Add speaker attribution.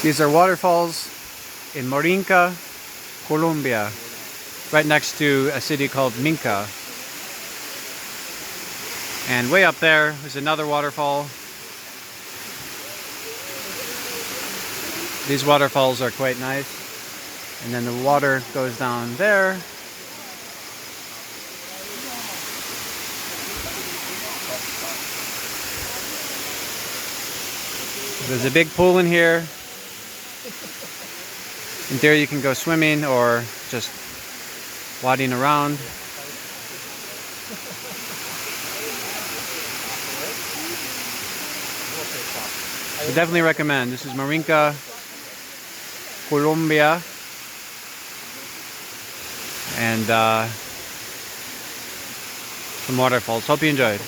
Speaker 1: These are waterfalls in Marinka, Colombia, right next to a city called Minca. And way up there is another waterfall. These waterfalls are quite nice. And then the water goes down there. There's a big pool in here. In there you can go swimming or just wading around. I definitely recommend. This is Marinka, Colombia. And some waterfalls. Hope you enjoyed.